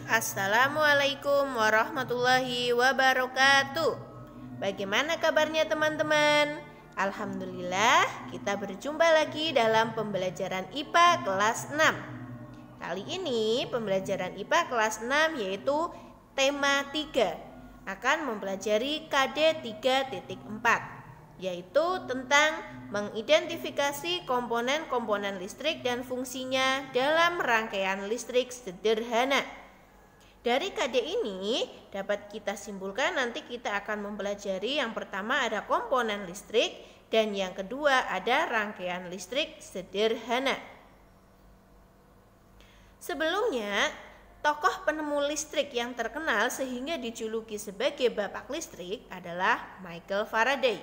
Assalamualaikum warahmatullahi wabarakatuh. Bagaimana kabarnya teman-teman? Alhamdulillah kita berjumpa lagi dalam pembelajaran IPA kelas 6. Kali ini pembelajaran IPA kelas 6 yaitu tema 3 akan mempelajari KD 3.4 yaitu tentang mengidentifikasi komponen-komponen listrik dan fungsinya dalam rangkaian listrik sederhana. Dari KD ini dapat kita simpulkan nanti kita akan mempelajari yang pertama ada komponen listrik dan yang kedua ada rangkaian listrik sederhana. Sebelumnya, tokoh penemu listrik yang terkenal sehingga dijuluki sebagai bapak listrik adalah Michael Faraday.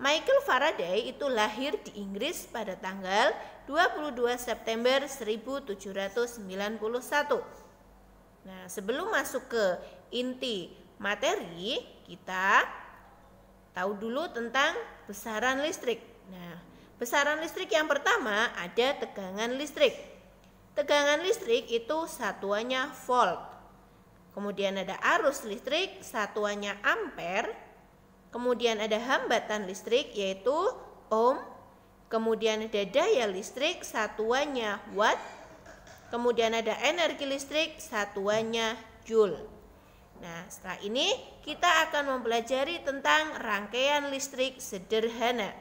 Michael Faraday itu lahir di Inggris pada tanggal 22 September 1791. Nah, sebelum masuk ke inti materi, kita tahu dulu tentang besaran listrik. Nah, besaran listrik yang pertama ada tegangan listrik. Tegangan listrik itu satuannya volt. Kemudian ada arus listrik, satuannya ampere. Kemudian ada hambatan listrik yaitu ohm. Kemudian ada daya listrik, satuannya watt. Kemudian ada energi listrik, satuannya joule. Nah, setelah ini kita akan mempelajari tentang rangkaian listrik sederhana.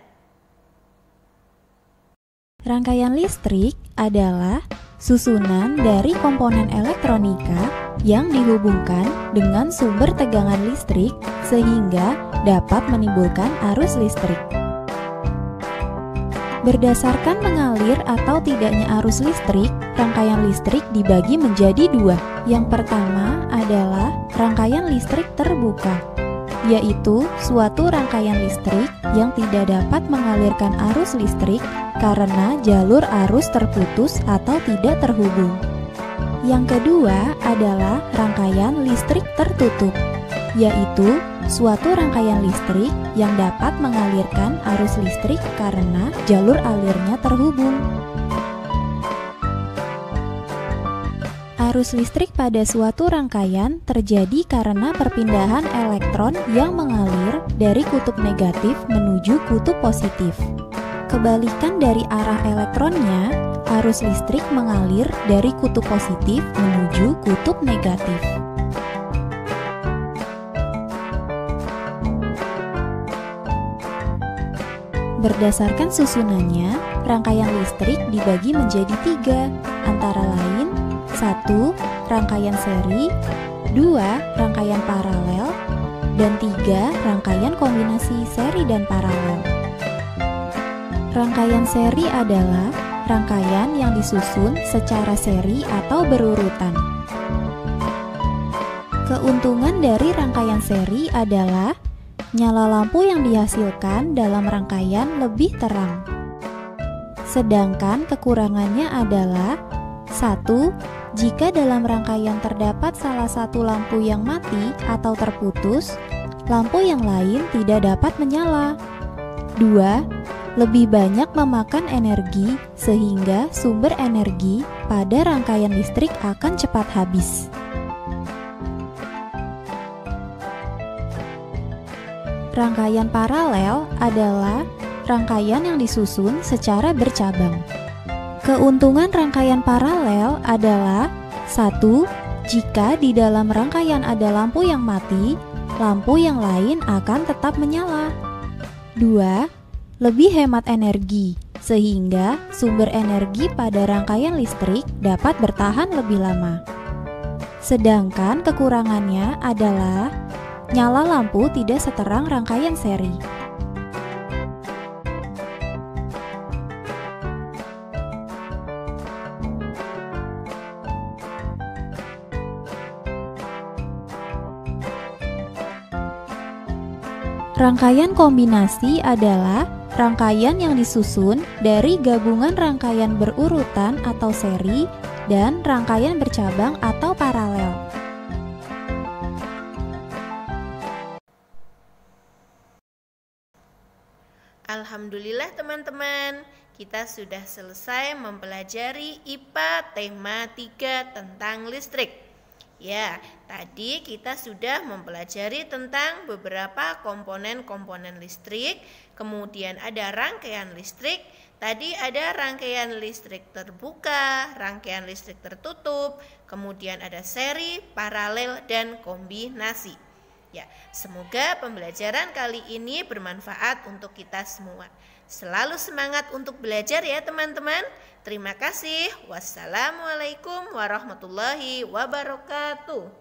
Rangkaian listrik adalah susunan dari komponen elektronika yang dihubungkan dengan sumber tegangan listrik sehingga dapat menimbulkan arus listrik. Berdasarkan mengalir atau tidaknya arus listrik, rangkaian listrik dibagi menjadi dua. Yang pertama adalah rangkaian listrik terbuka, yaitu suatu rangkaian listrik yang tidak dapat mengalirkan arus listrik karena jalur arus terputus atau tidak terhubung. Yang kedua adalah rangkaian listrik tertutup, yaitu suatu rangkaian listrik yang dapat mengalirkan arus listrik karena jalur alirnya terhubung. Arus listrik pada suatu rangkaian terjadi karena perpindahan elektron yang mengalir dari kutub negatif menuju kutub positif. Kebalikan dari arah elektronnya, arus listrik mengalir dari kutub positif menuju kutub negatif. Berdasarkan susunannya, rangkaian listrik dibagi menjadi tiga, antara lain 1. Rangkaian seri, 2. Rangkaian paralel, dan 3. Rangkaian kombinasi seri dan paralel. Rangkaian seri adalah rangkaian yang disusun secara seri atau berurutan. Keuntungan dari rangkaian seri adalah nyala lampu yang dihasilkan dalam rangkaian lebih terang. Sedangkan kekurangannya adalah 1. Jika dalam rangkaian terdapat salah satu lampu yang mati atau terputus, lampu yang lain tidak dapat menyala. 2. Lebih banyak memakan energi sehingga sumber energi pada rangkaian listrik akan cepat habis. Rangkaian paralel adalah rangkaian yang disusun secara bercabang. Keuntungan rangkaian paralel adalah 1. Jika di dalam rangkaian ada lampu yang mati, lampu yang lain akan tetap menyala. 2. Lebih hemat energi, sehingga sumber energi pada rangkaian listrik dapat bertahan lebih lama. Sedangkan kekurangannya adalah nyala lampu tidak seterang rangkaian seri. Rangkaian kombinasi adalah rangkaian yang disusun dari gabungan rangkaian berurutan atau seri dan rangkaian bercabang atau paralel. Alhamdulillah teman-teman, kita sudah selesai mempelajari IPA tema 3 tentang listrik. Ya, tadi kita sudah mempelajari tentang beberapa komponen-komponen listrik, kemudian ada rangkaian listrik. Tadi ada rangkaian listrik terbuka, rangkaian listrik tertutup, kemudian ada seri, paralel, dan kombinasi. Ya, semoga pembelajaran kali ini bermanfaat untuk kita semua. Selalu semangat untuk belajar ya teman-teman. Terima kasih. Wassalamualaikum warahmatullahi wabarakatuh.